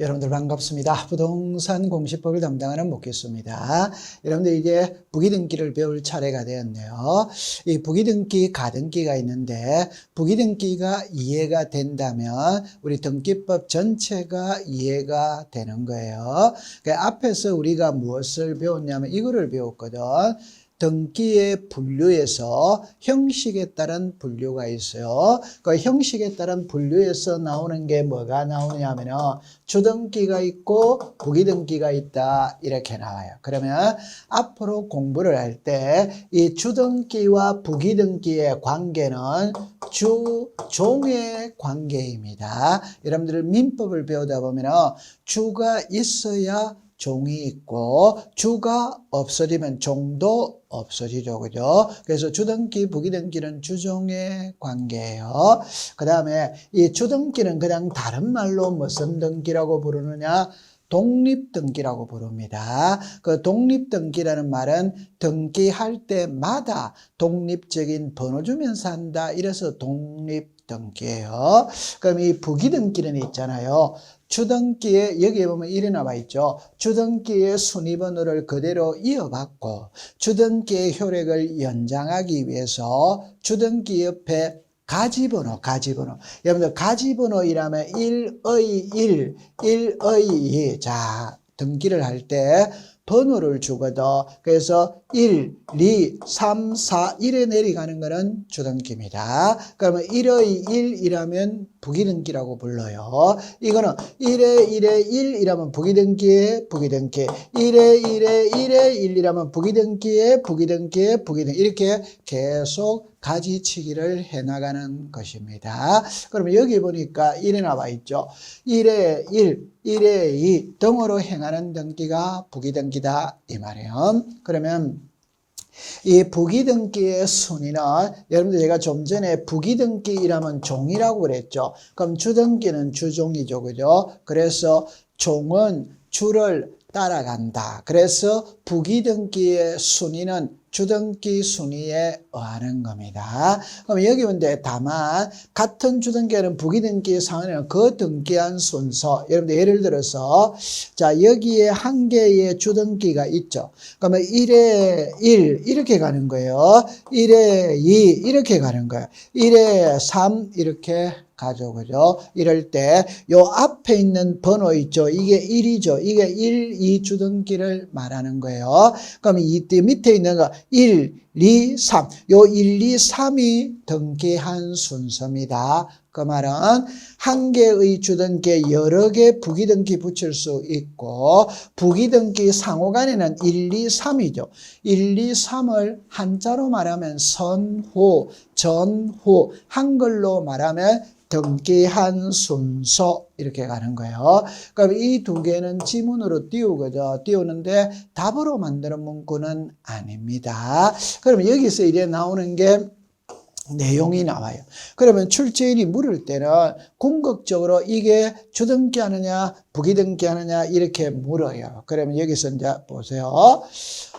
여러분들 반갑습니다. 부동산 공시법을 담당하는 목교수입니다. 여러분들 이제 부기등기를 배울 차례가 되었네요. 이 부기등기, 가등기가 있는데 부기등기가 이해가 된다면 우리 등기법 전체가 이해가 되는 거예요. 그러니까 앞에서 우리가 무엇을 배웠냐면 이거를 배웠거든. 등기의 분류에서 형식에 따른 분류가 있어요. 그 형식에 따른 분류에서 나오는 게 뭐가 나오냐면요. 주등기가 있고 부기등기가 있다. 이렇게 나와요. 그러면 앞으로 공부를 할 때 이 주등기와 부기등기의 관계는 주종의 관계입니다. 여러분들 민법을 배우다 보면 주가 있어야 종이 있고 주가 없어지면 종도 없어지죠. 그죠? 그래서 주등기, 부기등기는 주종의 관계예요. 그 다음에 이 주등기는 그냥 다른 말로 무슨 등기라고 부르느냐? 독립등기라고 부릅니다. 그 독립등기라는 말은 등기할 때마다 독립적인 번호 주면서 한다. 이래서 독립등기예요. 그럼 이 부기등기는 있잖아요. 주등기에 여기에 보면 이래 나와 있죠. 주등기의 순위번호를 그대로 이어받고 주등기의 효력을 연장하기 위해서 주등기 옆에 가지번호. 여러분들 가지번호이라면 1의 1, 1의 2. 자, 등기를 할 때 번호를 주거든. 그래서 1, 2, 3, 4, 1에 내려가는 거는 주등기입니다. 그러면 1의 1이라면 부기등기라고 불러요. 이거는 1에 1에 1이라면 부기등기에 부기등기, 1에 1에 1에 1이라면 부기등기에 부기등기에 부기등기, 이렇게 계속 가지치기를 해나가는 것입니다. 그러면 여기 보니까 1에 나와 있죠. 1에 1, 1에 2 등으로 행하는 등기가 부기등기다 이 말이에요. 그러면 이 부기등기의 순위는 여러분들 제가 좀 전에 부기등기라면 종이라고 그랬죠. 그럼 주등기는 주종이죠. 그죠? 그래서 종은 주를 따라간다. 그래서 부기등기의 순위는 주등기 순위에 의하는 겁니다. 그럼 여기 보는데 다만 같은 주등기는 부기등기의 상황에는 그 등기한 순서, 여러분들 예를 들어서 자 여기에 한 개의 주등기가 있죠. 그러면 1에 1 이렇게 가는 거예요. 1에 2 이렇게 가는 거예요. 1에 3 이렇게 가죠. 그죠? 이럴 때 요 앞에 있는 번호 있죠. 이게 1이죠. 이게 1, 2 주등기를 말하는 거예요. 그럼 이 밑에 있는 거 1, 2, 3. 요 1, 2, 3이 등기한 순서입니다. 그 말은 한 개의 주등기에 여러 개 부기등기 붙일 수 있고 부기등기 상호간에는 1, 2, 3이죠. 1, 2, 3을 한자로 말하면 선호, 전호, 한글로 말하면 등기한 순서 이렇게 가는 거예요. 그럼 이 두 개는 지문으로 띄우거든. 띄우는데 답으로 만드는 문구는 아닙니다. 그러면 여기서 이제 나오는 게 내용이 나와요. 그러면 출제인이 물을 때는 궁극적으로 이게 주등기 하느냐 부기등기 하느냐 이렇게 물어요. 그러면 여기서 이제 보세요.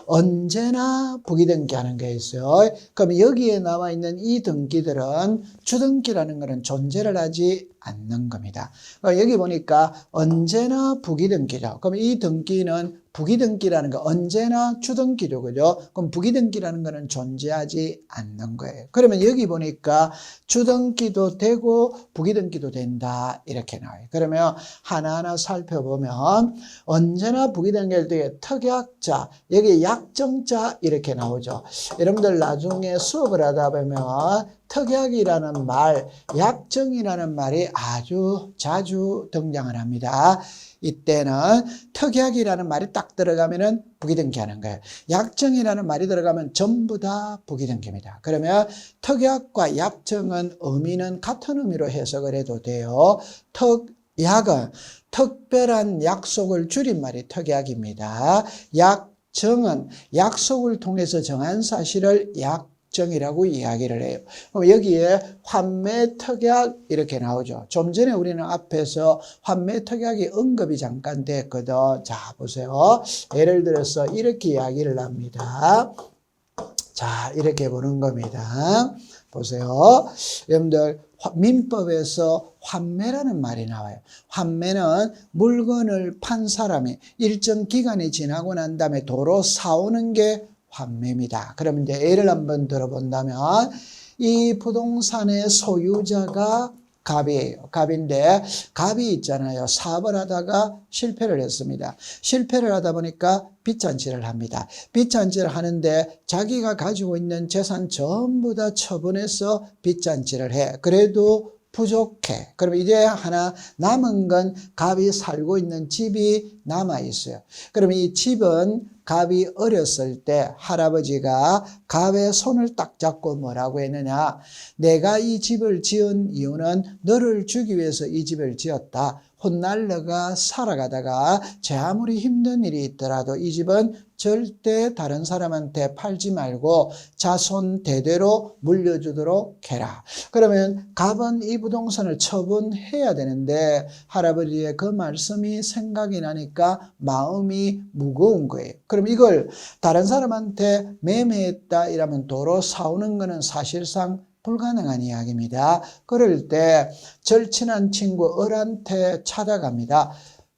언제나 부기등기 하는 게 있어요. 그럼 여기에 나와 있는 이 등기들은 주등기라는 것은 존재를 하지 않는 겁니다. 여기 보니까 언제나 부기등기죠. 그럼 이 등기는 부기등기라는 거 언제나 주등기죠. 그죠? 그럼 부기등기라는 거는 존재하지 않는 거예요. 그러면 여기 보니까 주등기도 되고 부기등기도 된다. 이렇게 나와요. 그러면 하나하나 살펴보면 언제나 부기등기할 때 특약자, 여기 약정자 이렇게 나오죠. 여러분들 나중에 수업을 하다 보면 특약이라는 말, 약정이라는 말이 아주 자주 등장을 합니다. 이때는 특약이라는 말이 딱 들어가면은 부기등기 하는 거예요. 약정이라는 말이 들어가면 전부 다 부기등기입니다. 그러면 특약과 약정은 의미는 같은 의미로 해석을 해도 돼요. 특약은 특별한 약속을 줄임말이 특약입니다. 약정은 약속을 통해서 정한 사실을 약정이라고 이야기를 해요. 그럼 여기에 환매 특약 이렇게 나오죠. 좀 전에 우리는 앞에서 환매 특약이 언급이 잠깐 됐거든. 자 보세요. 예를 들어서 이렇게 이야기를 합니다. 자 이렇게 보는 겁니다. 보세요. 여러분들 민법에서 환매라는 말이 나와요. 환매는 물건을 판 사람이 일정 기간이 지나고 난 다음에 도로 사오는 게 환매입니다. 그럼 이제 예를 한번 들어본다면 이 부동산의 소유자가 갑이에요. 갑인데 갑이 있잖아요. 사업을 하다가 실패를 했습니다. 실패를 하다 보니까 빚잔치를 합니다. 빚잔치를 하는데 자기가 가지고 있는 재산 전부 다 처분해서 빚잔치를 해. 그래도 부족해. 그럼 이제 하나 남은 건 갑이 살고 있는 집이 남아 있어요. 그럼 이 집은 갑이 어렸을 때 할아버지가 갑의 손을 딱 잡고 뭐라고 했느냐. 내가 이 집을 지은 이유는 너를 주기 위해서 이 집을 지었다. 훗날 너가 살아가다가 제 아무리 힘든 일이 있더라도 이 집은 절대 다른 사람한테 팔지 말고 자손 대대로 물려주도록 해라. 그러면 갑은 이 부동산을 처분해야 되는데 할아버지의 그 말씀이 생각이 나니까 마음이 무거운 거예요. 그럼 이걸 다른 사람한테 매매했다 이러면 도로 사오는 거는 사실상 불가능한 이야기입니다. 그럴 때 절친한 친구 을한테 찾아갑니다.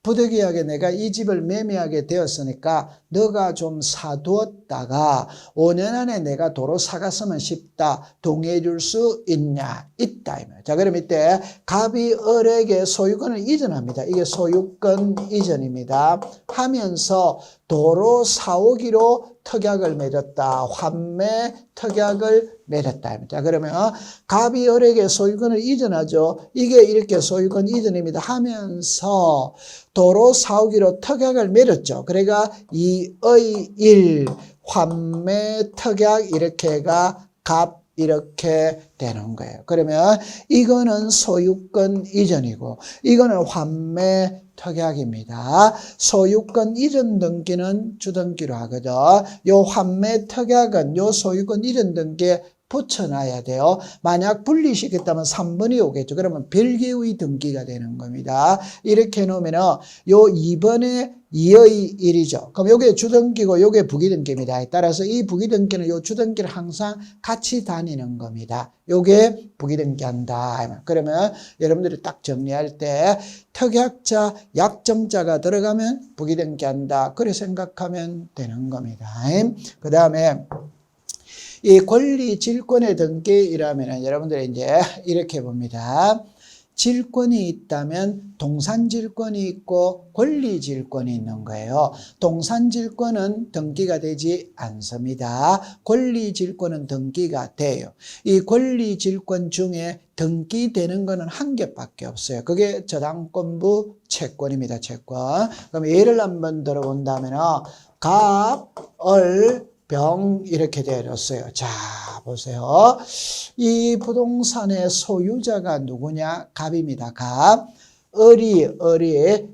부득이하게 내가 이 집을 매매하게 되었으니까 너가 좀 사두었다가 5년 안에 내가 도로 사갔으면 싶다. 동의해 줄 수 있냐? 있다. 자, 그럼 이때 갑이 을에게 소유권을 이전합니다. 이게 소유권 이전입니다. 하면서 도로 사오기로 특약을 맺었다. 환매 특약을 맺었다. 자, 그러면 갑이 을에게 소유권을 이전하죠. 이게 이렇게 소유권 이전입니다. 하면서 도로 사오기로 특약을 맺었죠. 그러니까 이의 일 환매 특약 이렇게가 갑 이렇게 되는 거예요. 그러면 이거는 소유권 이전이고 이거는 환매 특약입니다. 소유권 이전 등기는 주등기로 하거든. 요 환매 특약은 요 소유권 이전 등기에 붙여놔야 돼요. 만약 분리시켰다면 3번이 오겠죠. 그러면 별개의 등기가 되는 겁니다. 이렇게 해놓으면은 요 2번에 2의 1이죠. 그럼 요게 주등기고 요게 부기등기입니다. 따라서 이 부기등기는 요 주등기를 항상 같이 다니는 겁니다. 요게 부기등기한다. 그러면 여러분들이 딱 정리할 때 특약자, 약정자가 들어가면 부기등기한다. 그래 생각하면 되는 겁니다. 그 다음에 이 권리 질권의 등기이라면 여러분들이 이제 이렇게 봅니다. 질권이 있다면 동산질권이 있고 권리질권이 있는 거예요. 동산질권은 등기가 되지 않습니다. 권리질권은 등기가 돼요. 이 권리질권 중에 등기되는 거는 한 개밖에 없어요. 그게 저당권부 채권입니다. 채권. 그럼 예를 한번 들어본다면 갑, 을, 병 이렇게 되어졌어요. 자, 보세요. 이 부동산의 소유자가 누구냐? 갑입니다. 갑. 을이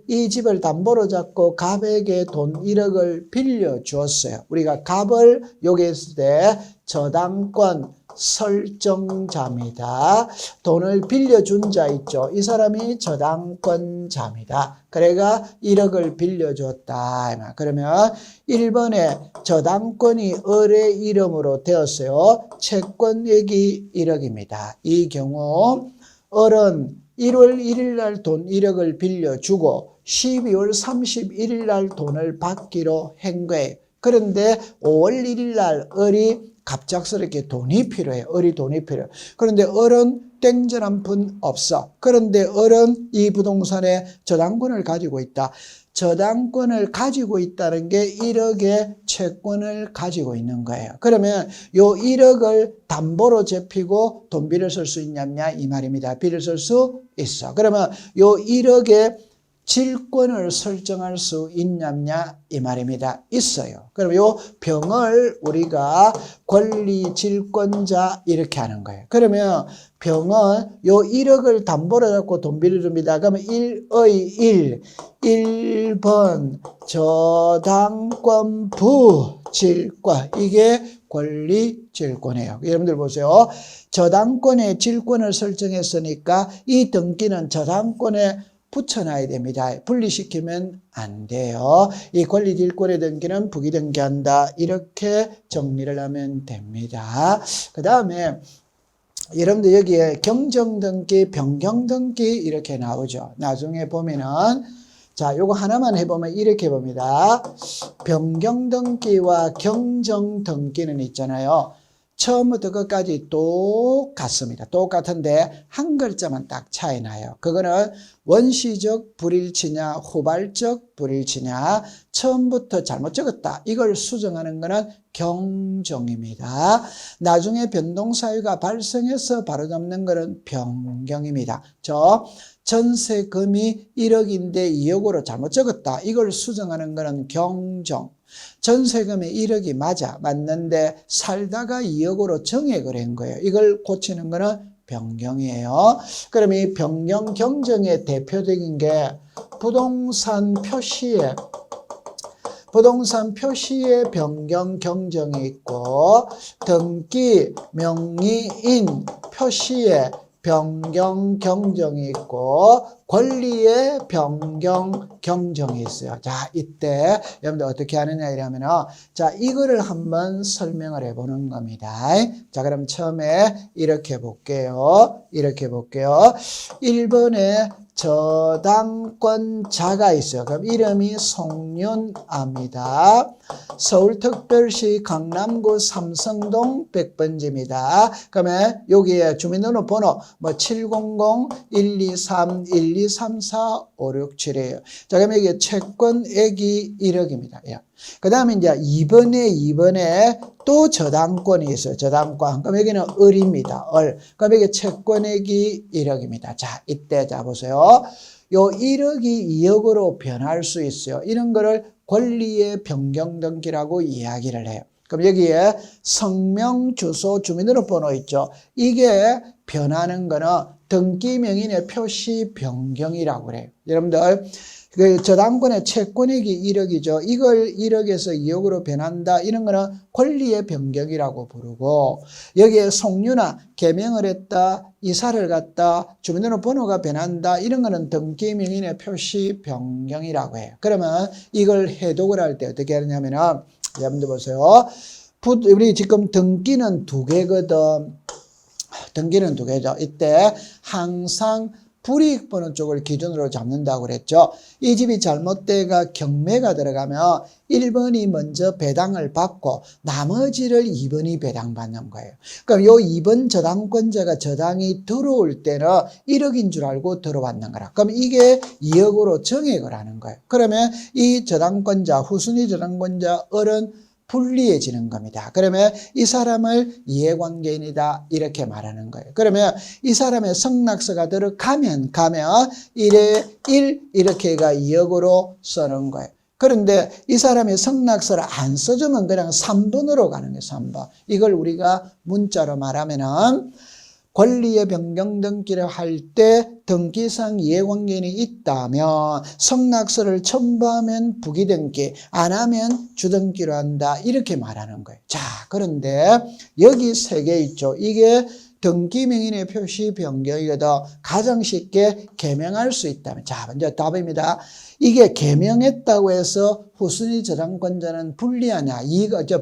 이 집을 담보로 잡고 갑에게 돈 1억을 빌려주었어요. 우리가 갑을 여기 했을 때 저당권 설정자입니다. 돈을 빌려준 자 있죠. 이 사람이 저당권자입니다. 그래가 1억을 빌려줬다. 그러면 1번에 저당권이 을의 이름으로 되었어요. 채권액이 1억입니다. 이 경우 을은 1월 1일 날 돈 1억을 빌려주고 12월 31일 날 돈을 받기로 한 거예요. 그런데 5월 1일 날 을이 갑작스럽게 돈이 필요해요. 을이 돈이 필요해요. 그런데 을은 땡전 한 푼 없어. 그런데 을은 이 부동산에 저당권을 가지고 있다. 저당권을 가지고 있다는 게 1억의 채권을 가지고 있는 거예요. 그러면 요 1억을 담보로 잡히고 돈 빌려 쓸 수 있냐냐 이 말입니다. 빌려 쓸 수 있어. 그러면 요 1억의 질권을 설정할 수 있냐냐 이 말입니다. 있어요. 그럼 요 병을 우리가 권리질권자 이렇게 하는 거예요. 그러면 병은 요 1억을 담보로 잡고 돈 빌려줍니다. 그러면 1의 1번 저당권 부질권 이게 권리질권이에요. 여러분들 보세요. 저당권의 질권을 설정했으니까 이 등기는 저당권에 붙여놔야 됩니다. 분리시키면 안 돼요. 이 권리질권의 등기는 부기등기한다. 이렇게 정리를 하면 됩니다. 그 다음에 여러분들 여기에 경정등기, 변경등기 이렇게 나오죠. 나중에 보면은 자, 요거 하나만 해보면 이렇게 봅니다. 변경등기와 경정등기는 있잖아요. 처음부터 끝까지 똑같습니다. 똑같은데 한 글자만 딱 차이 나요. 그거는 원시적 불일치냐 후발적 불일치냐, 처음부터 잘못 적었다 이걸 수정하는 거는 경정입니다. 나중에 변동사유가 발생해서 바로잡는 거는 변경입니다. 전세금이 1억인데 2억으로 잘못 적었다 이걸 수정하는 거는 경정. 전세금이 1억이 맞는데 살다가 2억으로 정액을 한 거예요. 이걸 고치는 거는 변경이에요. 그럼 이 변경 경정의 대표적인 게 부동산 표시의 변경 경정이 있고, 등기 명의인 표시의 변경 경정이 있고, 권리의 변경 경정이 있어요. 자, 이때 여러분들 어떻게 하느냐 이러면은, 자, 이거를 한번 설명을 해보는 겁니다. 자, 그럼 처음에 이렇게 볼게요. 1번에 저당권자가 있어요. 그럼 이름이 송윤아입니다. 서울특별시 강남구 삼성동 100번지입니다. 그러면 여기에 주민등록번호 700-123-1234-567이에요. 자, 그러면 이게 채권액이 1억입니다. 그 다음에 이제 2번에 또 저당권이 있어요. 저당권. 그럼 여기는 을입니다. 그럼 여기 채권액이 1억입니다. 자, 이때 자 보세요. 요 1억이 2억으로 변할 수 있어요. 이런 거를 권리의 변경 등기라고 이야기를 해요. 그럼 여기에 성명, 주소, 주민등록번호 있죠. 이게 변하는 거는 등기 명인의 표시 변경이라고 그래요. 여러분들 그 저당권의 채권액이 1억이죠. 이걸 1억에서 2억으로 변한다. 이런 거는 권리의 변경이라고 부르고, 여기에 송유나 개명을 했다, 이사를 갔다, 주민등록번호가 변한다. 이런 거는 등기 명인의 표시 변경이라고 해요. 그러면 이걸 해독을 할 때 어떻게 하느냐면은, 여러분들 보세요. 우리 지금 등기는 2개거든. 등기는 2개죠. 이때 항상 불이익번호 쪽을 기준으로 잡는다고 그랬죠. 이 집이 잘못돼가 경매가 들어가면 1번이 먼저 배당을 받고 나머지를 2번이 배당받는 거예요. 그럼 요 2번 저당권자가 저당이 들어올 때는 1억인 줄 알고 들어왔는 거라. 그럼 이게 2억으로 정액을 하는 거예요. 그러면 이 저당권자, 후순위 저당권자 을은 불리해지는 겁니다. 그러면 이 사람을 이해관계인이다 이렇게 말하는 거예요. 그러면 이 사람의 성낙서가 들어가면 1에 1 이렇게가 2억으로 쓰는 거예요. 그런데 이 사람의 성낙서를 안 써주면 그냥 3번으로 가는 거예요. 3번. 이걸 우리가 문자로 말하면은 권리의 변경 등기를 할 때 등기상 이해관계인이 있다면 성낙서를 첨부하면 부기등기, 안 하면 주등기로 한다 이렇게 말하는 거예요. 자, 그런데 여기 3개 있죠. 이게 등기 명인의 표시 변경이거든. 가장 쉽게 개명할 수 있다면, 자, 먼저 답입니다. 이게 개명했다고 해서 후순위 저당권자는 불리하냐,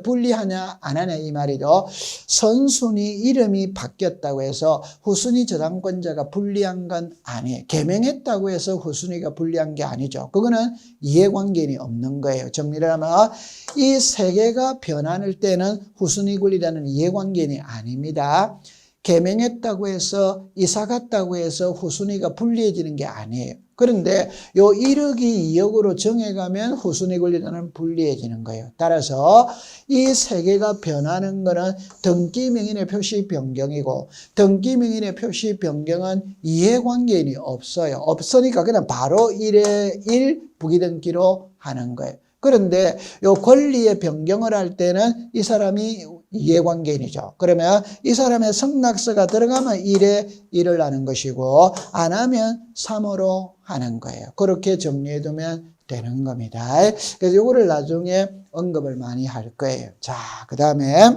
불리하냐 안 하냐 이 말이죠. 선순위 이름이 바뀌었다고 해서 후순위 저당권자가 불리한 건 아니에요. 개명했다고 해서 후순위가 불리한 게 아니죠. 그거는 이해관계인이 없는 거예요. 정리를 하면 이 3개가 변할 때는 후순위 권리자는 이해관계인이 아닙니다. 개명했다고 해서 이사 갔다고 해서 후순위가 불리해지는 게 아니에요. 그런데 요 1억이 2억으로 정해가면 후순위 권리자는 불리해지는 거예요. 따라서 이 3개가 변하는 거는 등기 명인의 표시 변경이고, 등기 명인의 표시 변경은 이해관계인이 없어요. 없으니까 그냥 바로 1에 1 부기등기로 하는 거예요. 그런데 요 권리의 변경을 할 때는 이 사람이 이해관계인이죠. 그러면 이 사람의 성낙서가 들어가면 1에 1을 하는 것이고 안 하면 3으로 하는 거예요. 그렇게 정리해두면 되는 겁니다. 그래서 이거를 나중에 언급을 많이 할 거예요. 자, 그 다음에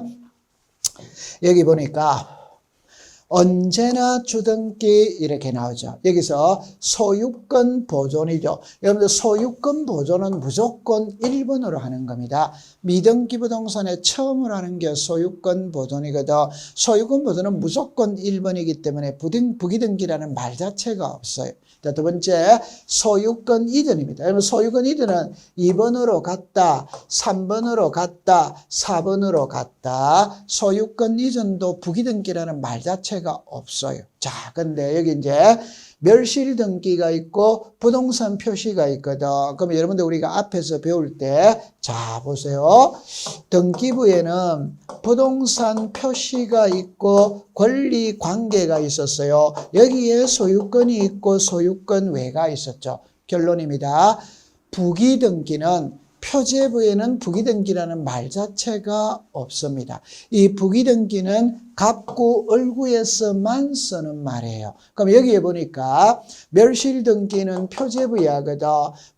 여기 보니까 언제나 주등기 이렇게 나오죠. 여기서 소유권 보존이죠. 여러분들 소유권 보존은 무조건 1번으로 하는 겁니다. 미등기 부동산에 처음으로 하는 게 소유권 보존이거든. 소유권 보존은 무조건 1번이기 때문에 부기등기라는 말 자체가 없어요. 자, 두 번째, 소유권 이전입니다. 여러분, 소유권 이전은 2번으로 갔다, 3번으로 갔다, 4번으로 갔다. 소유권 이전도 부기등기라는 말 자체가 없어요. 자, 근데 여기 이제 멸실 등기가 있고 부동산 표시가 있거든. 그럼 여러분들 우리가 앞에서 배울 때, 자, 보세요. 등기부에는 부동산 표시가 있고 권리 관계가 있었어요. 여기에 소유권이 있고 소유권 외가 있었죠. 결론입니다. 부기등기는 표제부에는 부기등기라는 말 자체가 없습니다. 이 부기등기는 갑구, 을구에서만 쓰는 말이에요. 그럼 여기에 보니까 멸실등기는 표제부에 하거든.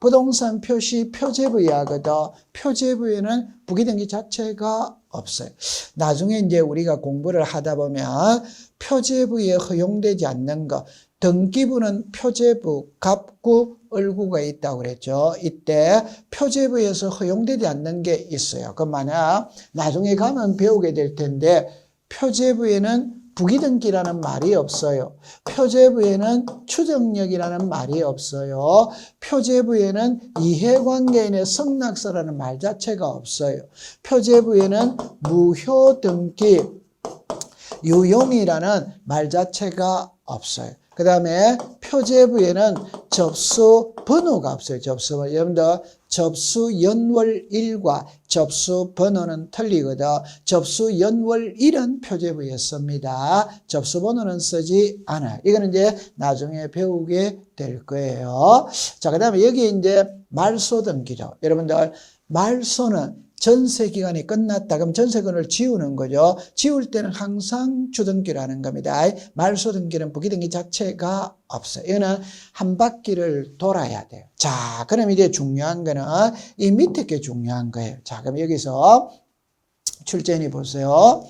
부동산 표시 표제부에 하거든. 표제부에는 부기등기 자체가 없어요. 나중에 이제 우리가 공부를 하다 보면 표제부에 허용되지 않는 거, 등기부는 표제부, 갑구, 을구가 있다고 그랬죠. 이때 표제부에서 허용되지 않는 게 있어요. 그럼 만약 나중에 가면 배우게 될 텐데 표제부에는 부기등기라는 말이 없어요. 표제부에는 추정력이라는 말이 없어요. 표제부에는 이해관계인의 성낙서라는 말 자체가 없어요. 표제부에는 무효등기, 유용이라는 말 자체가 없어요. 그 다음에 표제부에는 접수 번호가 없어요. 접수 번호. 여러분들 접수 연월일과 접수 번호는 틀리거든. 접수 연월일은 표제부에 씁니다. 접수 번호는 쓰지 않아요. 이거는 이제 나중에 배우게 될 거예요. 자, 그 다음에 여기 이제 말소 등기죠. 여러분들 말소는 전세 기간이 끝났다. 그럼 전세권을 지우는 거죠. 지울 때는 항상 주등기로 하는 겁니다. 말소 등기는 부기등기 자체가 없어요. 이거는 한 바퀴를 돌아야 돼요. 자, 그럼 이제 중요한 거는 이 밑에 게 중요한 거예요. 자, 그럼 여기서 출제인이 보세요.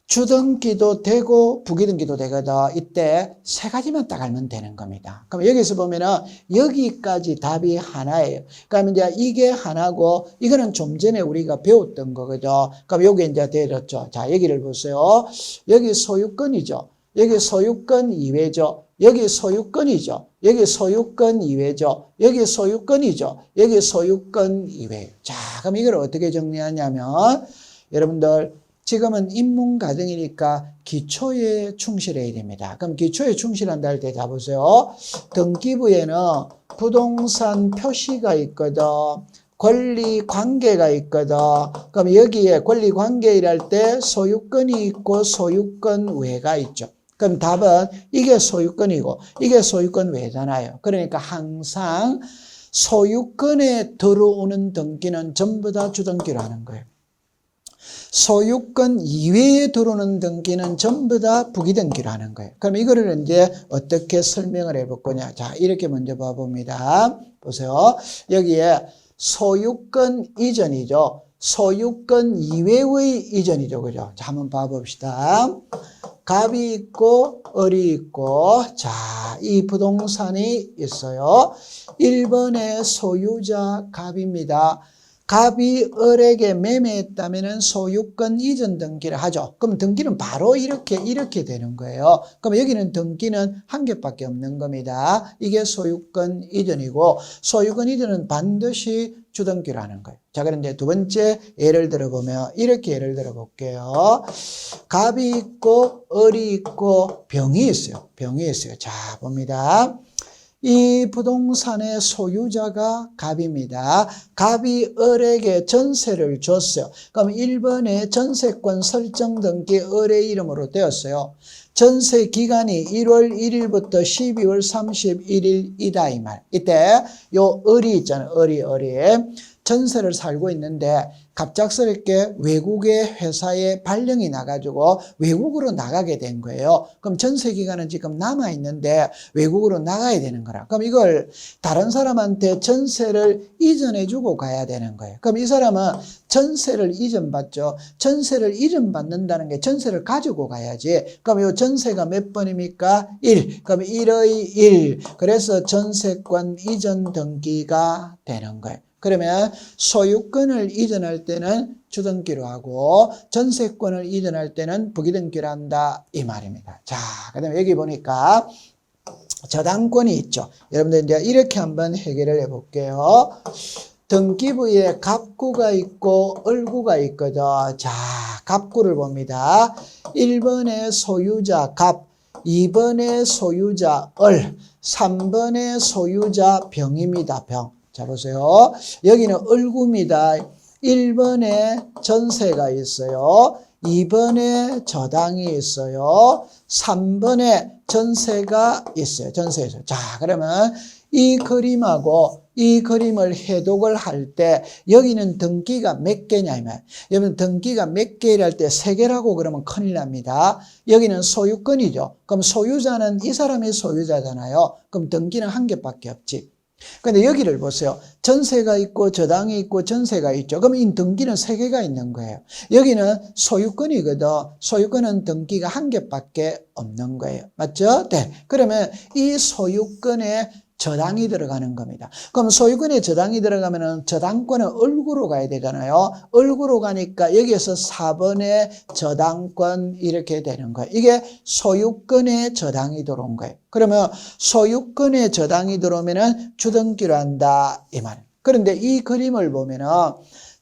주등기도 되고 부기등기도 되거든. 이때 세 가지만 딱 알면 되는 겁니다. 그럼 여기서 보면은 여기까지 답이 하나예요. 그럼 이제 이게 하나고 이거는 좀 전에 우리가 배웠던 거거든. 그럼 여기 이제 되었죠. 자, 여기를 보세요. 여기 소유권이죠. 여기 소유권 이외죠. 여기 소유권이죠. 여기 소유권 이외죠. 여기 소유권이죠. 여기 소유권 이외예요. 자, 그럼 이걸 어떻게 정리하냐면 여러분들 지금은 인문가등이니까 기초에 충실해야 됩니다. 그럼 기초에 충실한다 할 때 자 보세요. 등기부에는 부동산 표시가 있거든. 권리 관계가 있거든. 그럼 여기에 권리 관계 일할 때 소유권이 있고 소유권 외가 있죠. 그럼 답은 이게 소유권이고 이게 소유권 외잖아요. 그러니까 항상 소유권에 들어오는 등기는 전부 다 주등기로 하는 거예요. 소유권 이외에 들어오는 등기는 전부 다 부기등기로 하는 거예요. 그럼 이거를 이제 어떻게 설명을 해볼 거냐. 자, 이렇게 먼저 봐봅니다. 보세요. 여기에 소유권 이전이죠. 소유권 이외의 이전이죠. 그죠? 자, 한번 봐봅시다. 갑이 있고, 을이 있고, 자, 이 부동산이 있어요. 1번의 소유자 갑입니다. 갑이 을에게 매매했다면 소유권 이전 등기를 하죠. 그럼 등기는 바로 이렇게 되는 거예요. 그럼 여기는 등기는 한 개밖에 없는 겁니다. 이게 소유권 이전이고 소유권 이전은 반드시 주등기로 하는 거예요. 자, 그런데 두 번째 예를 들어보면 이렇게 예를 들어 볼게요. 갑이 있고 을이 있고 병이 있어요. 병이 있어요. 자, 봅니다. 이 부동산의 소유자가 갑입니다. 갑이 을에게 전세를 줬어요. 그럼 1번에 전세권 설정 등기 을의 이름으로 되었어요. 전세 기간이 1월 1일부터 12월 31일이다 이 말. 이때 요 을이 있잖아요. 을이. 전세를 살고 있는데 갑작스럽게 외국의 회사에 발령이 나가지고 외국으로 나가게 된 거예요. 그럼 전세 기간은 지금 남아있는데 외국으로 나가야 되는 거라. 그럼 이걸 다른 사람한테 전세를 이전해주고 가야 되는 거예요. 그럼 이 사람은 전세를 이전받죠. 전세를 이전받는다는 게 전세를 가지고 가야지. 그럼 이 전세가 몇 번입니까? 1. 그럼 1의 1. 그래서 전세권 이전 등기가 되는 거예요. 그러면 소유권을 이전할 때는 주등기로 하고 전세권을 이전할 때는 부기등기로 한다 이 말입니다. 자, 그다음에 여기 보니까 저당권이 있죠. 여러분들 이제 이렇게 한번 해결을 해볼게요. 등기부에 갑구가 있고 을구가 있거든. 자, 갑구를 봅니다. 1번에 소유자 갑, 2번에 소유자 을, 3번에 소유자 병입니다. 병. 자, 보세요. 여기는 을구입니다. 1번에 전세가 있어요. 2번에 저당이 있어요. 3번에 전세가 있어요. 전세가 있어요. 자, 그러면 이 그림하고 이 그림을 해독을 할 때 여기는 등기가 몇 개냐 이 말. 여러분 등기가 몇 개를 할 때 3개라고 그러면 큰일 납니다. 여기는 소유권이죠. 그럼 소유자는 이 사람이 소유자잖아요. 그럼 등기는 1개밖에 없지. 근데 여기를 보세요. 전세가 있고 저당이 있고 전세가 있죠. 그럼 이 등기는 3개가 있는 거예요. 여기는 소유권이거든. 소유권은 등기가 1개밖에 없는 거예요. 맞죠? 네. 그러면 이 소유권에 저당이 들어가는 겁니다. 그럼 소유권에 저당이 들어가면은 저당권은 을구로 가야 되잖아요. 을구로 가니까 여기에서 4번에 저당권 이렇게 되는 거예요. 이게 소유권에 저당이 들어온 거예요. 그러면 소유권에 저당이 들어오면은 주등기로 한다 이 말이에요. 그런데 이 그림을 보면은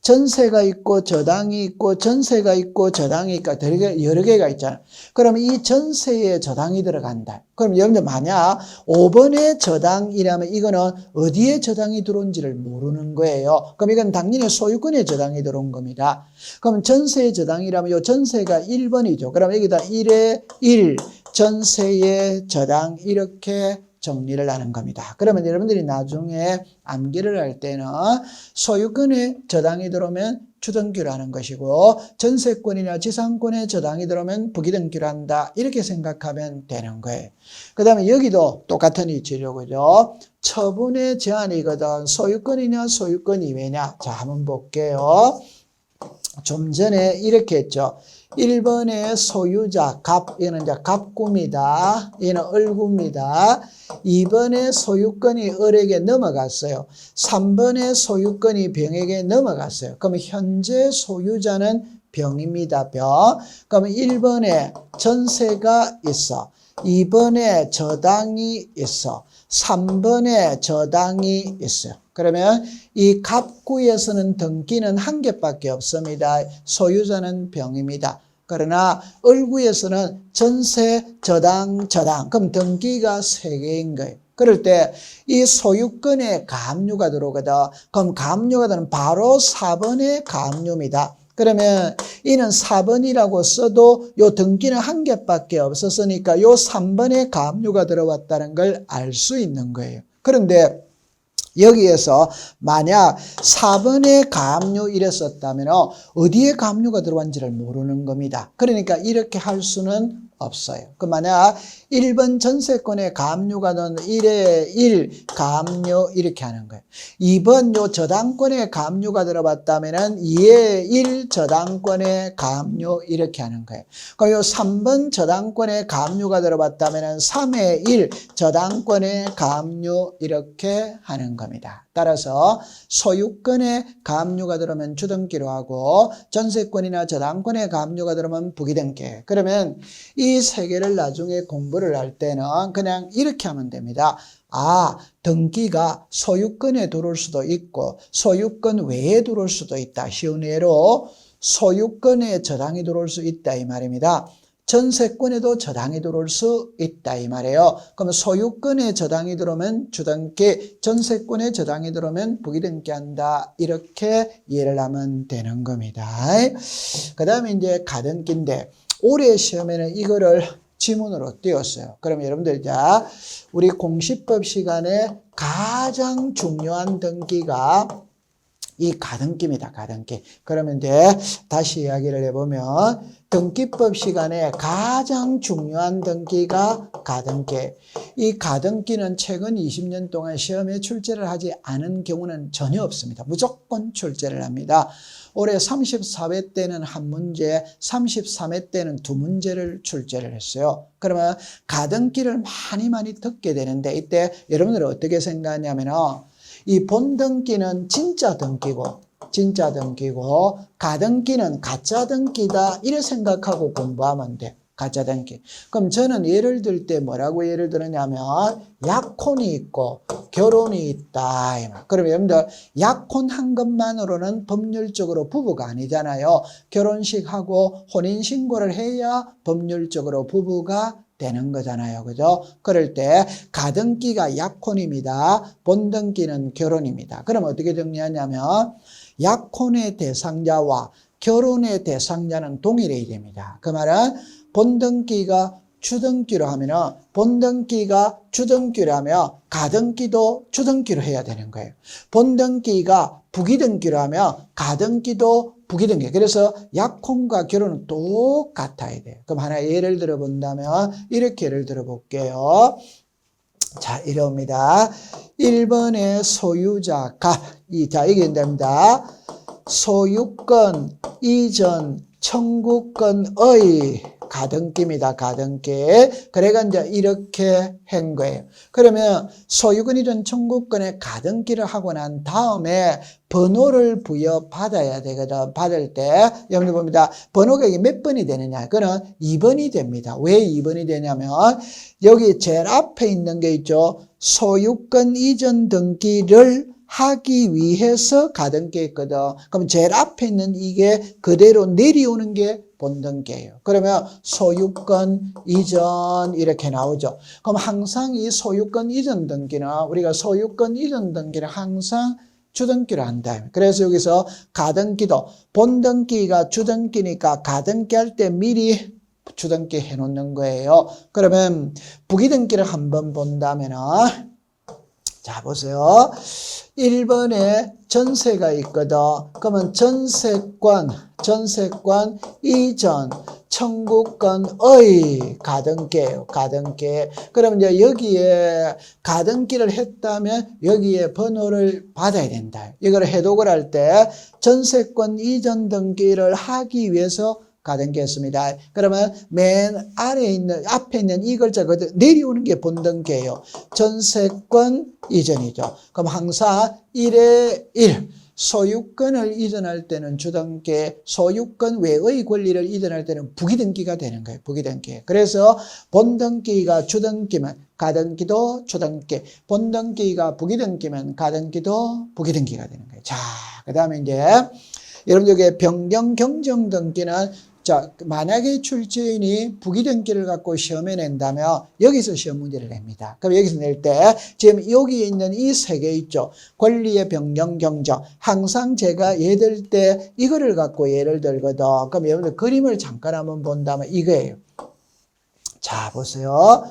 전세가 있고 저당이 있고 전세가 있고 저당이 있고 여러 개가 있잖아요. 그러면 이 전세에 저당이 들어간다. 그럼 여러분들 만약 5번에 저당이라면 이거는 어디에 저당이 들어온지를 모르는 거예요. 그럼 이건 당연히 소유권에 저당이 들어온 겁니다. 그럼 전세에 저당이라면 이 전세가 1번이죠. 그럼 여기다 1에 1 전세에 저당 이렇게 정리를 하는 겁니다. 그러면 여러분들이 나중에 암기를 할 때는 소유권에 저당이 들어오면 주등기로 하는 것이고 전세권이나 지상권에 저당이 들어오면 부기등기로 한다. 이렇게 생각하면 되는 거예요. 그 다음에 여기도 똑같은 이치죠. 그죠? 처분의 제한이거든. 소유권이냐 소유권 이외냐. 자, 한번 볼게요. 좀 전에 이렇게 했죠. 1번에 소유자 갑, 이거는 이제 갑구입니다. 얘는 을구입니다. 2번에 소유권이 을에게 넘어갔어요. 3번에 소유권이 병에게 넘어갔어요. 그럼 현재 소유자는 병입니다. 병. 그럼 1번에 전세가 있어. 2번에 저당이 있어. 3번에 저당이 있어요. 그러면 이 갑구에서는 등기는 1개밖에 없습니다. 소유자는 병입니다. 그러나 을구에서는 전세, 저당. 그럼 등기가 3개인 거예요. 그럴 때 이 소유권에 가압류가 들어오거든. 그럼 가압류가 되는 바로 4번의 가압류입니다. 그러면 이는 4번이라고 써도 요 등기는 1개밖에 없었으니까 요 3번에 가압류가 들어왔다는 걸 알 수 있는 거예요. 그런데 여기에서 만약 4번에 가압류 이랬었다면 어디에 가압류가 들어왔는지를 모르는 겁니다. 그러니까 이렇게 할 수는 없어요. 그 만약 1번 전세권에 가압류가 넣은 1에 1 가압류 이렇게 하는 거예요. 2번 요 저당권에 가압류가 들어봤다면 2에 1 저당권에 가압류 이렇게 하는 거예요. 그럼 요 3번 저당권에 가압류가 들어봤다면 3에 1 저당권에 가압류 이렇게 하는 겁니다. 따라서 소유권에 가압류가 들어오면 주등기로 하고 전세권이나 저당권에 가압류가 들어오면 부기등기. 그러면 이 3개를 나중에 공부를 할 때는 그냥 이렇게 하면 됩니다. 아, 등기가 소유권에 들어올 수도 있고 소유권 외에 들어올 수도 있다. 쉬운 예로 소유권에 저당이 들어올 수 있다 이 말입니다. 전세권에도 저당이 들어올 수 있다 이 말이에요. 그럼 소유권에 저당이 들어오면 주등기, 전세권에 저당이 들어오면 부기등기 한다. 이렇게 이해를 하면 되는 겁니다. 그 다음에 이제 가등기인데 올해 시험에는 이거를 지문으로 띄웠어요. 그럼 여러분들 자 우리 공시법 시간에 가장 중요한 등기가 이 가등기입니다. 가등기. 그러면 이제 다시 이야기를 해보면 등기법 시간에 가장 중요한 등기가 가등기. 이 가등기는 최근 20년 동안 시험에 출제를 하지 않은 경우는 전혀 없습니다. 무조건 출제를 합니다. 올해 34회 때는 한 문제, 33회 때는 두 문제를 출제를 했어요. 그러면 가등기를 많이 듣게 되는데 이때 여러분들은 어떻게 생각하냐면 이 본등기는 진짜 등기고 가등기는 가짜 등기다 이렇게 생각하고 공부하면 돼. 가짜 등기. 그럼 저는 예를 들 때 뭐라고 예를 들었냐면 약혼이 있고 결혼이 있다. 그러면 여러분들 약혼한 것만으로는 법률적으로 부부가 아니잖아요. 결혼식하고 혼인신고를 해야 법률적으로 부부가 되는 거잖아요. 그죠? 그럴 때 가등기가 약혼입니다. 본등기는 결혼입니다. 그럼 어떻게 정리하냐면 약혼의 대상자와 결혼의 대상자는 동일해야 됩니다. 그 말은 본등기가 주등기로 하면 본등기가 주등기로 하면 가등기도 주등기로 해야 되는 거예요. 본등기가 부기등기로 하면 가등기도 부기등기. 그래서 약혼과 결혼은 똑같아야 돼요. 그럼 하나 예를 들어 본다면 이렇게 예를 들어 볼게요. 자, 이럽니다. 1번의 소유자가 자, 이게 됩니다. 소유권 이전 청구권의 가등기입니다. 가등기. 그래가 이제 이렇게 한 거예요. 그러면 소유권 이전 청구권의 가등기를 하고 난 다음에 번호를 부여받아야 되거든. 받을 때 여러분들 봅니다. 번호가 이게 몇 번이 되느냐? 그거는 2번이 됩니다. 왜 2번이 되냐면 여기 제일 앞에 있는 게 있죠. 소유권 이전 등기를 하기 위해서 가등기 있거든. 그럼 제일 앞에 있는 이게 그대로 내려오는 게 본등기예요. 그러면 소유권 이전 이렇게 나오죠. 그럼 항상 이 소유권 이전 등기는 우리가 소유권 이전 등기를 항상 주등기로 한다. 그래서 여기서 가등기도 본등기가 주등기니까 가등기 할 때 미리 주등기 해놓는 거예요. 그러면 부기등기를 한번 본다면은 자 보세요. 1번에 전세가 있거든. 그러면 전세권 이전 청구권의 가등기예요. 가등기. 그럼 이제 여기에 가등기를 했다면 여기에 번호를 받아야 된다. 이걸 해독을 할 때 전세권 이전 등기를 하기 위해서 가등기 했습니다. 그러면 맨 아래에 있는, 앞에 있는 이 글자 그대로 내려오는 게 본등기예요. 전세권 이전이죠. 그럼 항상 1에 1. 소유권을 이전할 때는 주등기, 소유권 외의 권리를 이전할 때는 부기등기가 되는 거예요. 부기등기. 그래서 본등기가 주등기면 가등기도 주등기, 본등기가 부기등기면 가등기도 부기등기가 되는 거예요. 자, 그 다음에 이제 여러분 여기 변경 경정 등기는 자, 만약에 출제인이 부기등기를 갖고 시험에 낸다면 여기서 시험 문제를 냅니다. 그럼 여기서 낼 때 지금 여기 있는 이 세 개 있죠. 권리의 변경 경정. 항상 제가 얘들 때 이거를 갖고 예를 들거든. 그럼 여러분들 그림을 잠깐 한번 본다면 이거예요. 자, 보세요.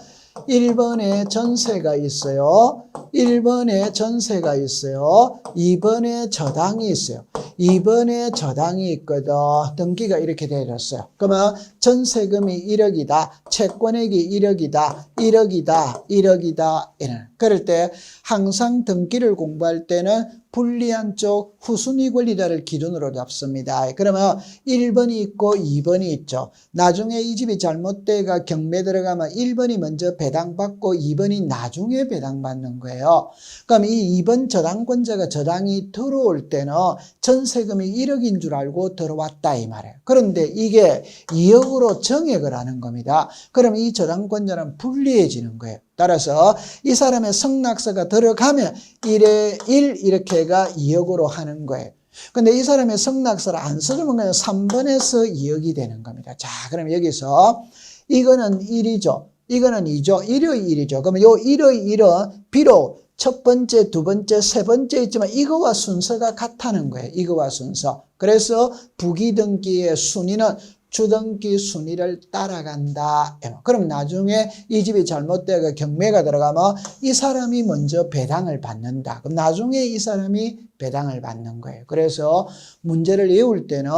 1번에 전세가 있어요. 1번에 전세가 있어요. 2번에 저당이 있어요. 2번에 저당이 있거든. 등기가 이렇게 되어졌어요. 그러면 전세금이 1억이다. 채권액이 1억이다. 1억이다. 1억이다. 이런. 그럴 때 항상 등기를 공부할 때는 불리한 쪽 후순위 권리자를 기준으로 잡습니다. 그러면 1번이 있고 2번이 있죠. 나중에 이 집이 잘못돼가 경매 들어가면 1번이 먼저 배당받고 2번이 나중에 배당받는 거예요. 그럼 이 2번 저당권자가 저당이 들어올 때는 전세금이 1억인 줄 알고 들어왔다 이 말이에요. 그런데 이게 2억으로 정액을 하는 겁니다. 그럼 이 저당권자는 불리해지는 거예요. 따라서 이 사람의 성낙서가 들어가면 1에 1 이렇게가 2억으로 하는 거예요. 근데 이 사람의 성낙서를 안 써주면 그냥 3번에서 2억이 되는 겁니다. 자, 그럼 여기서 이거는 1이죠. 이거는 2죠. 1의 1이죠. 그러면 요 1의 1은 비록 첫 번째, 두 번째, 세 번째 있지만 이거와 순서가 같다는 거예요. 이거와 순서. 그래서 부기등기의 순위는 주등기 순위를 따라간다. 그럼 나중에 이 집이 잘못되고 경매가 들어가면 이 사람이 먼저 배당을 받는다. 그럼 나중에 이 사람이 배당을 받는 거예요. 그래서 문제를 외울 때는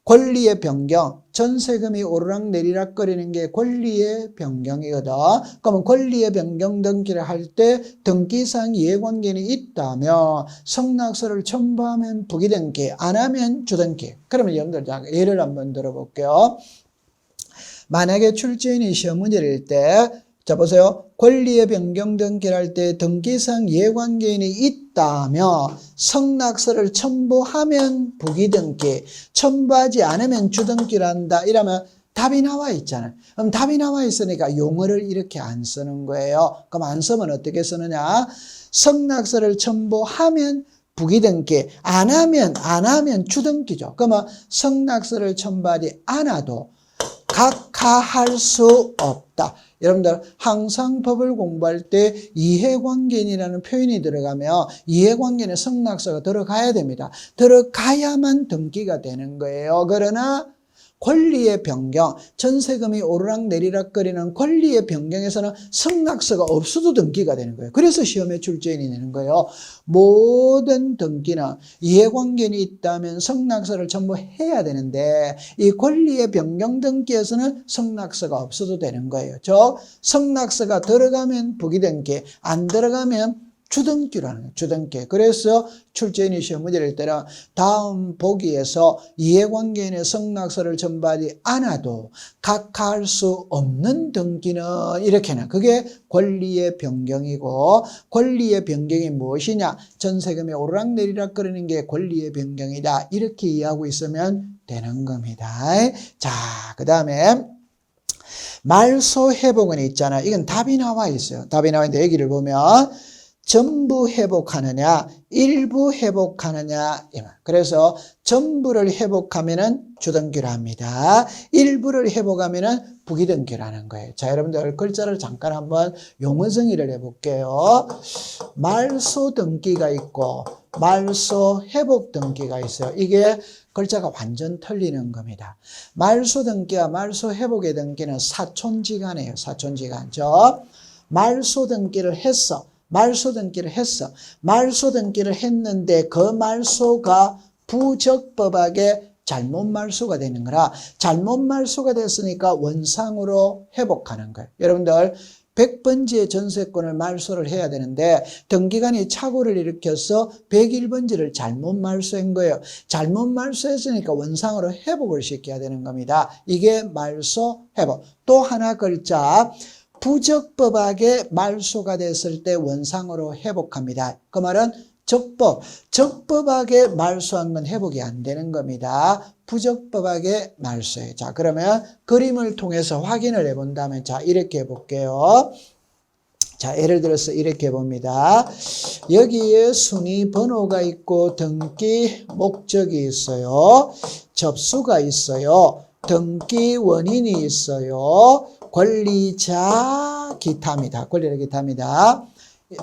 권리의 변경, 전세금이 오르락내리락 거리는 게 권리의 변경이거든. 그러면 권리의 변경 등기를 할 때 등기상 이해관계는 있다면 성낙서를 첨부하면 부기등기, 안 하면 주등기. 그러면 여러분들 예를 한번 들어볼게요. 만약에 출제인이 시험 문제를 낼 때, 자 보세요. 권리의 변경 등기를 할 때 등기상 이해관계인이 있다면 성낙서를 첨부하면 부기등기, 첨부하지 않으면 주등기를 한다. 이러면 답이 나와 있잖아요. 그럼 답이 나와 있으니까 용어를 이렇게 안 쓰는 거예요. 그럼 안 쓰면 어떻게 쓰느냐? 성낙서를 첨부하면 부기등기, 안 하면 주등기죠. 그러면 성낙서를 첨부하지 않아도 각하할 수 없다. 여러분들 항상 법을 공부할 때 이해관계인이라는 표현이 들어가면 이해관계인의 성낙서가 들어가야 됩니다. 들어가야만 등기가 되는 거예요. 그러나 권리의 변경, 전세금이 오르락내리락 거리는 권리의 변경에서는 성낙서가 없어도 등기가 되는 거예요. 그래서 시험에 출제인이 내는 거예요. 모든 등기는 이해관계인이 있다면 성낙서를 전부 해야 되는데 이 권리의 변경 등기에서는 성낙서가 없어도 되는 거예요. 즉 성낙서가 들어가면 부기등기, 안 들어가면 주등기라는 거예요. 주등기. 그래서 출제인이 시험 문제를 낼 때는 다음 보기에서 이해관계인의 성낙서를 첨부하지 않아도 각하할 수 없는 등기는 이렇게는 그게 권리의 변경이고 권리의 변경이 무엇이냐? 전세금이 오르락내리락 거리는 게 권리의 변경이다. 이렇게 이해하고 있으면 되는 겁니다. 자, 그 다음에 말소 회복은 있잖아. 이건 답이 나와 있어요. 답이 나와 있는데 여기를 보면 전부 회복하느냐, 일부 회복하느냐. 그래서 전부를 회복하면은 주등기를 합니다. 일부를 회복하면은 부기등기를 하는 거예요. 자, 여러분들 글자를 잠깐 한번 용어 정의를 해볼게요. 말소 등기가 있고 말소 회복 등기가 있어요. 이게 글자가 완전 틀리는 겁니다. 말소 등기와 말소 회복의 등기는 사촌지간이에요. 사촌지간. 말소 등기를 했어. 말소 등기를 했는데 그 말소가 부적법하게 잘못 말소가 되는 거라 잘못 말소가 됐으니까 원상으로 회복하는 거예요. 여러분들 100번지의 전세권을 말소를 해야 되는데 등기관이 착오를 일으켜서 101번지를 잘못 말소한 거예요. 잘못 말소했으니까 원상으로 회복을 시켜야 되는 겁니다. 이게 말소 회복. 또 하나 글자 부적법하게 말소가 됐을 때 원상으로 회복합니다. 그 말은 적법하게 말소한 건 회복이 안 되는 겁니다. 부적법하게 말소해. 자, 그러면 그림을 통해서 확인을 해본다면 자, 이렇게 해볼게요. 자, 예를 들어서 이렇게 봅니다. 여기에 순위 번호가 있고 등기 목적이 있어요. 접수가 있어요. 등기 원인이 있어요. 권리자 기타입니다. 권리자 기타입니다.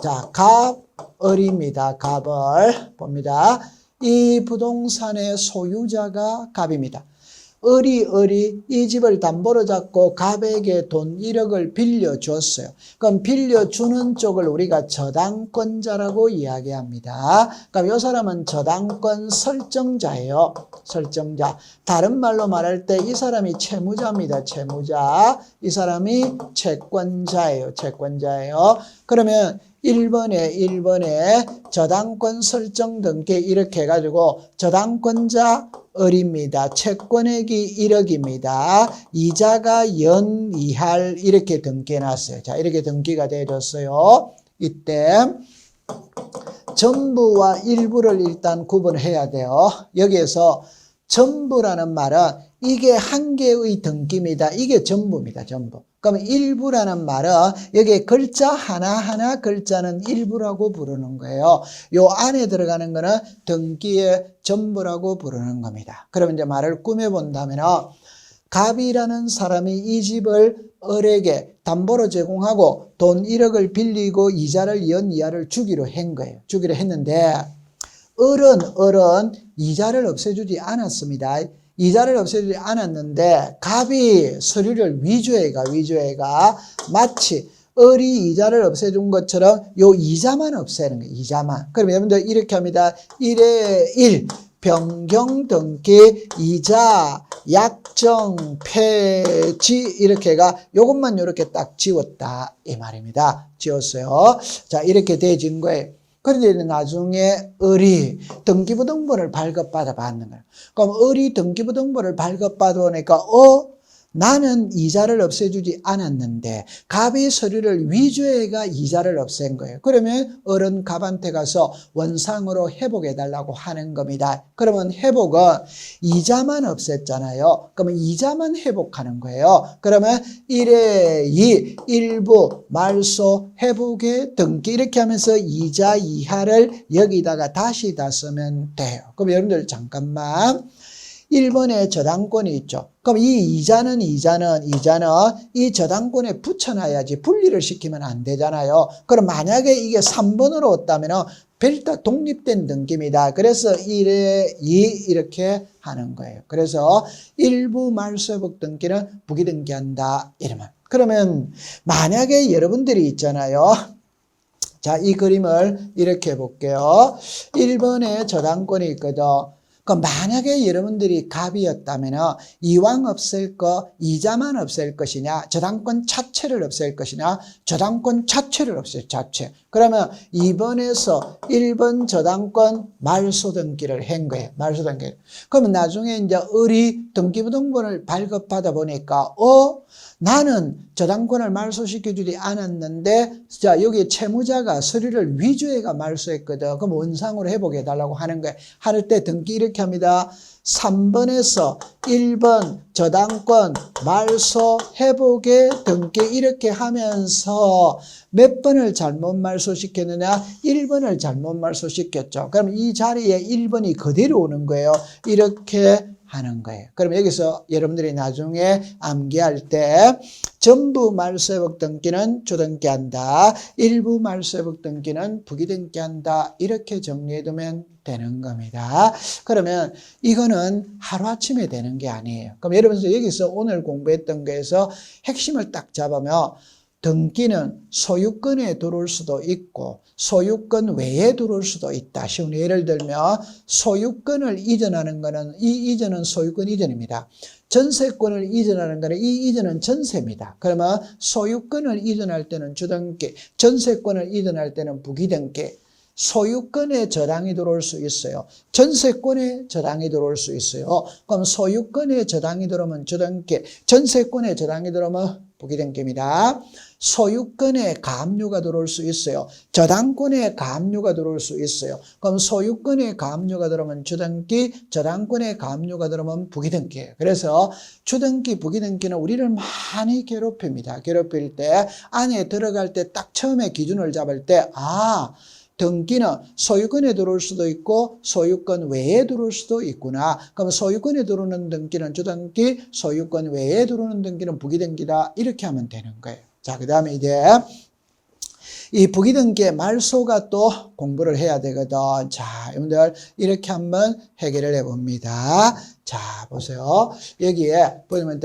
자, 갑을입니다. 갑을 봅니다. 이 부동산의 소유자가 갑입니다. 을이 이 집을 담보로 잡고 갑에게 돈 1억을 빌려줬어요. 그럼 빌려주는 쪽을 우리가 저당권자라고 이야기합니다. 그럼 이 사람은 저당권 설정자예요. 설정자. 다른 말로 말할 때 이 사람이 채무자입니다. 채무자. 이 사람이 채권자예요. 채권자예요. 그러면 1번에 저당권 설정 등기 이렇게 해가지고 저당권자 을입니다. 채권액이 1억입니다. 이자가 연 2할 이렇게 등기해놨어요. 자, 이렇게 등기가 되어졌어요. 이때 전부와 일부를 일단 구분해야 돼요. 여기에서 전부라는 말은 이게 한 개의 등기입니다. 이게 전부입니다. 전부. 그러면 일부라는 말은 여기에 글자 하나하나 글자는 일부라고 부르는 거예요. 요 안에 들어가는 거는 등기의 전부라고 부르는 겁니다. 그러면 이제 말을 꾸며본다면 갑이라는 사람이 이 집을 을에게 담보로 제공하고 돈 1억을 빌리고 이자를 연 2할을 주기로 한 거예요. 주기로 했는데 을은 이자를 없애주지 않았습니다. 이자를 없애주지 않았는데 갑이 서류를 위조해가 마치 을이 이자를 없애준 것처럼 요 이자만 없애는 거예요. 이자만. 그럼 여러분들 이렇게 합니다. 1에 1 변경 등기 이자 약정 폐지 이렇게가 요것만 이렇게 딱 지웠다 이 말입니다. 지웠어요. 자 이렇게 돼진 거예요. 그런데 나중에 을이 등기부등본을 발급받아 받는 거예요. 그럼 을이 등기부등본을 발급받아 보니까 나는 이자를 없애주지 않았는데 갑이 서류를 위조해가 이자를 없앤 거예요. 그러면 을은 갑한테 가서 원상으로 회복해달라고 하는 겁니다. 그러면 회복은 이자만 없앴잖아요. 그러면 이자만 회복하는 거예요. 그러면 1에 2 일부 말소 회복의 등기 이렇게 하면서 이자 이하를 여기다가 다시 다 쓰면 돼요. 그럼 여러분들 잠깐만 1번에 저당권이 있죠. 그럼 이 이자는 이 저당권에 붙여놔야지 분리를 시키면 안 되잖아요. 그럼 만약에 이게 3번으로 왔다면 별도 독립된 등기입니다. 그래서 1에 2 이렇게 하는 거예요. 그래서 일부 말소회복 등기는 부기등기한다. 이러면. 그러면 만약에 여러분들이 있잖아요. 자, 이 그림을 이렇게 볼게요. 1번에 저당권이 있거든. 그럼 만약에 여러분들이 갑이었다면 이왕 없앨 거 이자만 없앨 것이냐 저당권 자체를 없앨 것이냐 저당권 자체를 없앨 자체. 그러면 2번에서 1번 저당권 말소 등기를 한 거예요. 말소 등기. 그러면 나중에 이제 을이 등기부등본을 발급받아 보니까 나는 저당권을 말소시켜주지 않았는데 자 여기 채무자가 서류를 위조해가 말소했거든. 그럼 원상으로 회복해달라고 하는 거예요. 할 때 등기 이렇게 합니다. 3번에서 1번 저당권 말소 회복의 등기 이렇게 하면서 몇 번을 잘못 말소시켰느냐 1번을 잘못 말소시켰죠. 그럼 이 자리에 1번이 그대로 오는 거예요. 이렇게 하는 거예요. 그럼 여기서 여러분들이 나중에 암기할 때 전부 말소회복 등기는 주등기한다. 일부 말소회복 등기는 부기등기한다. 이렇게 정리해두면 되는 겁니다. 그러면 이거는 하루아침에 되는 게 아니에요. 그럼 여러분들 여기서 오늘 공부했던 거에서 핵심을 딱 잡으면 등기는 소유권에 들어올 수도 있고 소유권 외에 들어올 수도 있다. 쉬운 예를 들면 소유권을 이전하는 거는 이 이전은 소유권 이전입니다. 전세권을 이전하는 거는 이 이전은 전세입니다. 그러면 소유권을 이전할 때는 주등기, 전세권을 이전할 때는 부기등기. 소유권에 저당이 들어올 수 있어요. 전세권에 저당이 들어올 수 있어요. 그럼 소유권에 저당이 들어오면 주등기, 전세권에 저당이 들어오면 부기등기입니다. 소유권에 가압류가 들어올 수 있어요. 저당권에 가압류가 들어올 수 있어요. 그럼 소유권에 가압류가 들어오면 주등기, 저당권에 가압류가 들어오면 부기등기예요. 그래서 주등기, 부기등기는 우리를 많이 괴롭힙니다. 괴롭힐 때 안에 들어갈 때 딱 처음에 기준을 잡을 때 등기는 소유권에 들어올 수도 있고 소유권 외에 들어올 수도 있구나. 그럼 소유권에 들어오는 등기는 주등기, 소유권 외에 들어오는 등기는 부기등기다. 이렇게 하면 되는 거예요. 자, 그 다음에 이제 이 부기등기의 말소가 또 공부를 해야 되거든. 자, 여러분들 이렇게 한번 해결을 해봅니다. 자, 보세요. 여기에 보면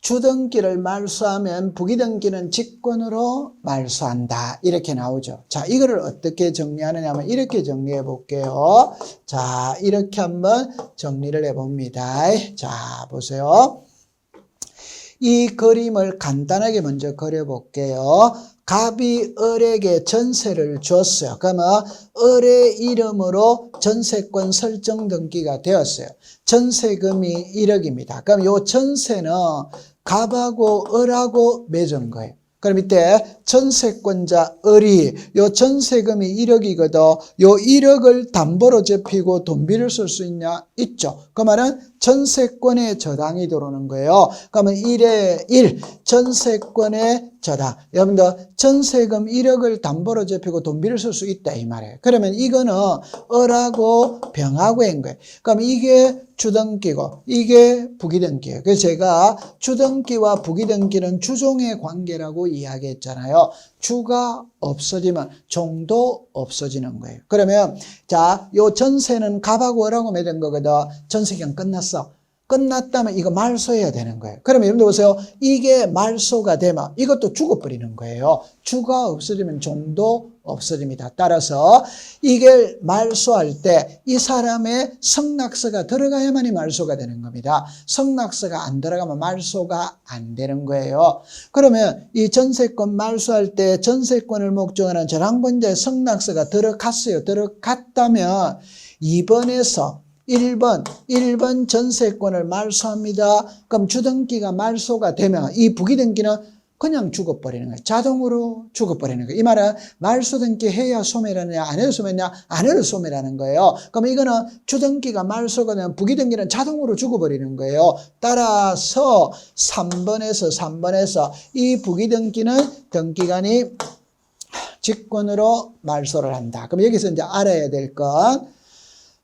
주등기를 말소하면 부기등기는 직권으로 말소한다. 이렇게 나오죠. 자, 이거를 어떻게 정리하느냐 하면 이렇게 정리해 볼게요. 자, 이렇게 한번 정리를 해 봅니다. 자, 보세요. 이 그림을 간단하게 먼저 그려 볼게요. 갑이 을에게 전세를 줬어요. 그러면 을의 이름으로 전세권 설정 등기가 되었어요. 전세금이 1억입니다. 그럼 이 전세는 갑하고 을하고 맺은 거예요. 그럼 이때 전세권자 을이 요 전세금이 1억이거든. 요 1억을 담보로 잡히고 돈 빌을 쓸 수 있냐? 있죠. 그 말은 전세권에 저당이 들어오는 거예요. 그러면 1에 1 전세권에 저당. 여러분들 전세금 1억을 담보로 잡히고 돈 빌을 쓸 수 있다 이 말이에요. 그러면 이거는 을하고 병하고 한 거예요. 그럼 이게 주등기고 이게 부기등기예요. 그래서 제가 주등기와 부기등기는 주종의 관계라고 이야기했잖아요. 주가 없어지면 종도 없어지는 거예요. 그러면 자, 요 전세는 갑하고 을하고 맺은 거거든. 전세 기간 끝났어. 끝났다면 이거 말소해야 되는 거예요. 그러면 여러분들 보세요. 이게 말소가 되면 이것도 죽어버리는 거예요. 주가 없어지면 종도 없어집니다. 따라서 이게 말소할 때 이 사람의 성낙서가 들어가야만이 말소가 되는 겁니다. 성낙서가 안 들어가면 말소가 안 되는 거예요. 그러면 이 전세권 말소할 때 전세권을 목적하는 전환권자의 성낙서가 들어갔어요. 들어갔다면 2번에서 1번 전세권을 말소합니다. 그럼 주등기가 말소가 되면 이 부기등기는 그냥 죽어버리는 거예요. 자동으로 죽어버리는 거예요. 이 말은 말소등기 해야 소멸하느냐 안 해야 소멸하느냐 안 해야 소멸하는 거예요. 그럼 이거는 주등기가 말소가 되면 부기등기는 자동으로 죽어버리는 거예요. 따라서 3번에서 이 부기등기는 등기관이 직권으로 말소를 한다. 그럼 여기서 이제 알아야 될 건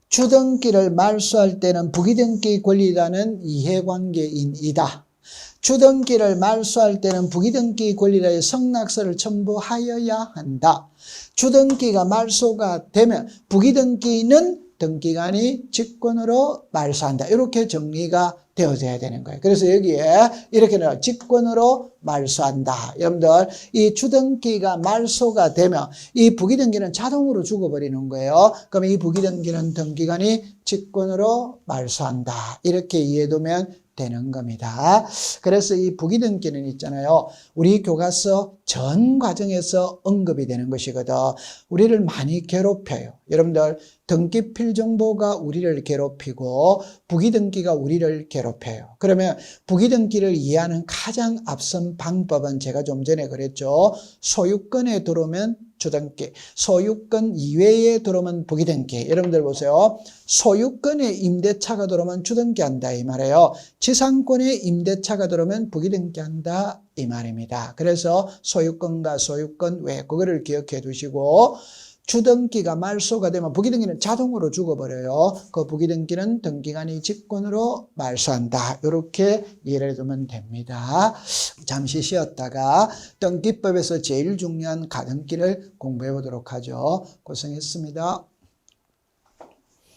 주등기를 말소할 때는 부기등기 권리자는 이해관계인이다. 주등기를 말소할 때는 부기등기 권리자의 성낙서를 첨부하여야 한다. 주등기가 말소가 되면 부기등기는 등기관이 직권으로 말소한다. 이렇게 정리가 되어져야 되는 거예요. 그래서 여기에 이렇게 나와요. 직권으로 말소한다. 여러분들 이 주등기가 말소가 되면 이 부기등기는 자동으로 죽어버리는 거예요. 그럼 이 부기등기는 등기관이 직권으로 말소한다. 이렇게 이해되면 되는 겁니다. 그래서 이 부기등기는 있잖아요. 우리 교과서 전 과정에서 언급이 되는 것이거든. 우리를 많이 괴롭혀요. 여러분들 등기 필정보가 우리를 괴롭히고 부기등기가 우리를 괴롭혀요. 그러면 부기등기를 이해하는 가장 앞선 방법은 제가 좀 전에 그랬죠. 소유권에 들어오면 주등기, 소유권 이외에 들어오면 부기등기. 여러분들 보세요. 소유권에 임대차가 들어오면 주등기 한다 이 말이에요. 지상권에 임대차가 들어오면 부기등기 한다 이 말입니다. 그래서 소유권과 소유권 외 그거를 기억해 두시고 주등기가 말소가 되면 부기등기는 자동으로 죽어버려요. 그 부기등기는 등기관이 직권으로 말소한다. 이렇게 이해를 해두면 됩니다. 잠시 쉬었다가 등기법에서 제일 중요한 가등기를 공부해 보도록 하죠. 고생했습니다.